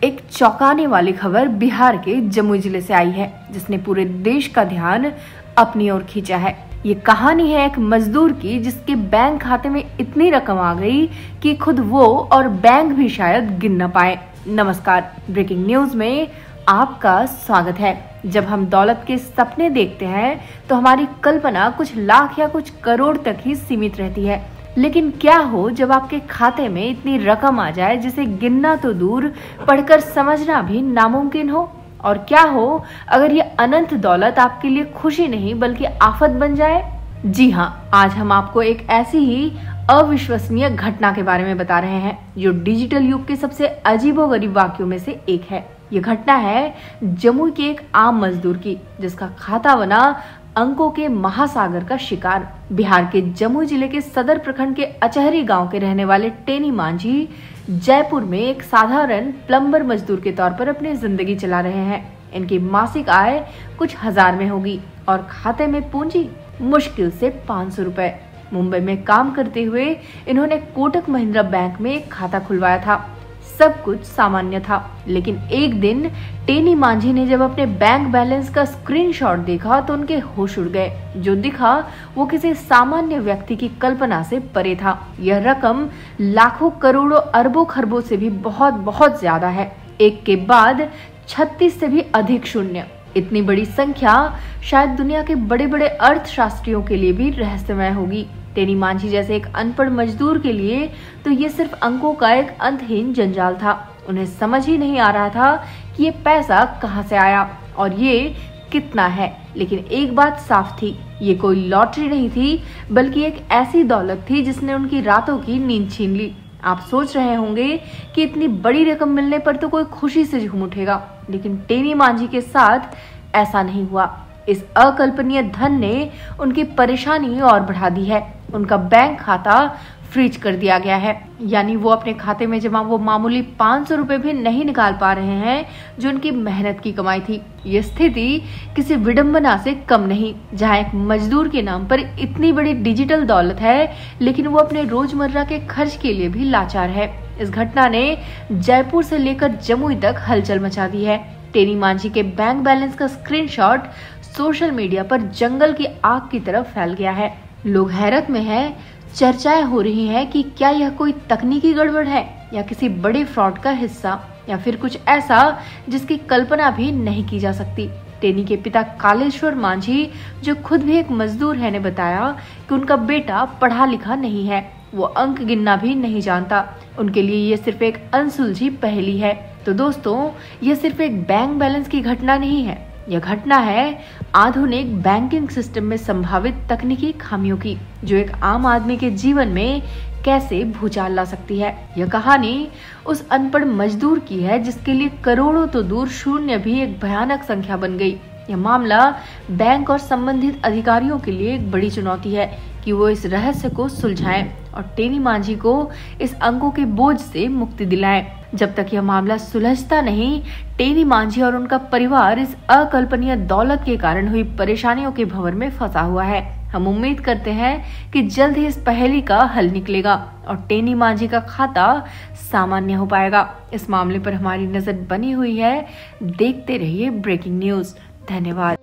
एक चौंकाने वाली खबर बिहार के जमुई जिले से आई है, जिसने पूरे देश का ध्यान अपनी ओर खींचा है। ये कहानी है एक मजदूर की, जिसके बैंक खाते में इतनी रकम आ गई कि खुद वो और बैंक भी शायद गिन न पाए। नमस्कार, ब्रेकिंग न्यूज में आपका स्वागत है। जब हम दौलत के सपने देखते हैं तो हमारी कल्पना कुछ लाख या कुछ करोड़ तक ही सीमित रहती है, लेकिन क्या हो जब आपके खाते में इतनी रकम आ जाए जिसे गिनना तो दूर, पढ़कर समझना भी नामुमकिन हो। और क्या हो अगर ये अनंत दौलत आपके लिए खुशी नहीं बल्कि आफत बन जाए। जी हाँ, आज हम आपको एक ऐसी ही अविश्वसनीय घटना के बारे में बता रहे हैं जो डिजिटल युग के सबसे अजीबोगरीब वाक्यों में से एक है। ये घटना है जमुई के एक आम मजदूर की, जिसका खाता बना अंकों के महासागर का शिकार। बिहार के जमुई जिले के सदर प्रखंड के अचहरी गांव के रहने वाले टेनी मांझी जयपुर में एक साधारण प्लम्बर मजदूर के तौर पर अपनी जिंदगी चला रहे हैं। इनकी मासिक आय कुछ हजार में होगी और खाते में पूंजी मुश्किल से 500 रुपए। मुंबई में काम करते हुए इन्होंने कोटक महिंद्रा बैंक में एक खाता खुलवाया था। सब कुछ सामान्य था, लेकिन एक दिन टेनी मांझी ने जब अपने बैंक बैलेंस का स्क्रीनशॉट देखा तो उनके होश उड़ गए। जो दिखा वो किसी सामान्य व्यक्ति की कल्पना से परे था। यह रकम लाखों करोड़ों अरबों खरबों से भी बहुत बहुत ज्यादा है। एक के बाद 36 से भी अधिक शून्य। इतनी बड़ी संख्या शायद दुनिया के बड़े बड़े अर्थशास्त्रियों के लिए भी रहस्यमय होगी। टेनी मांझी जैसे एक अनपढ़ मजदूर के लिए तो ये सिर्फ अंकों का एक अंतहीन जंजाल था। उन्हें समझ ही नहीं आ रहा था कि ये पैसा कहां से आया और ये कितना है। लेकिन एक बात साफ थी, ये कोई लॉटरी नहीं थी बल्कि एक ऐसी दौलत थी जिसने उनकी रातों की नींद छीन ली। आप सोच रहे होंगे कि इतनी बड़ी रकम मिलने पर तो कोई खुशी से झूम उठेगा, लेकिन टेनी मांझी के साथ ऐसा नहीं हुआ। इस अकल्पनीय धन ने उनकी परेशानी और बढ़ा दी है। उनका बैंक खाता फ्रीज कर दिया गया है, यानी वो अपने खाते में जमा वो मामूली 500 रुपए भी नहीं निकाल पा रहे हैं जो उनकी मेहनत की कमाई थी। ये स्थिति किसी विडंबना से कम नहीं, जहां एक मजदूर के नाम पर इतनी बड़ी डिजिटल दौलत है, लेकिन वो अपने रोजमर्रा के खर्च के लिए भी लाचार है। इस घटना ने जयपुर से लेकर जमुई तक हलचल मचा दी है। टेनी मांझी के बैंक बैलेंस का स्क्रीनशॉट सोशल मीडिया पर जंगल की आग की तरह फैल गया है। लोग हैरत में हैं, चर्चाएं हो रही हैं कि क्या यह कोई तकनीकी गड़बड़ है या किसी बड़े फ्रॉड का हिस्सा, या फिर कुछ ऐसा जिसकी कल्पना भी नहीं की जा सकती। टेनी के पिता कालेश्वर मांझी, जो खुद भी एक मजदूर है, ने बताया कि उनका बेटा पढ़ा लिखा नहीं है, वो अंक गिनना भी नहीं जानता। उनके लिए ये सिर्फ एक अनसुलझी पहेली है। तो दोस्तों, यह सिर्फ एक बैंक बैलेंस की घटना नहीं है, यह घटना है आधुनिक बैंकिंग सिस्टम में संभावित तकनीकी खामियों की, जो एक आम आदमी के जीवन में कैसे भूचाल ला सकती है। यह कहानी उस अनपढ़ मजदूर की है जिसके लिए करोड़ों तो दूर शून्य भी एक भयानक संख्या बन गई। यह मामला बैंक और संबंधित अधिकारियों के लिए एक बड़ी चुनौती है कि वो इस रहस्य को सुलझाएं और टेनी मांझी को इस अंकों के बोझ से मुक्ति दिलाएं। जब तक यह मामला सुलझता नहीं, टेनी मांझी और उनका परिवार इस अकल्पनीय दौलत के कारण हुई परेशानियों के भंवर में फंसा हुआ है। हम उम्मीद करते हैं कि जल्द ही इस पहेली का हल निकलेगा और टेनी मांझी का खाता सामान्य हो पाएगा। इस मामले पर हमारी नजर बनी हुई है। देखते रहिए ब्रेकिंग न्यूज। धन्यवाद।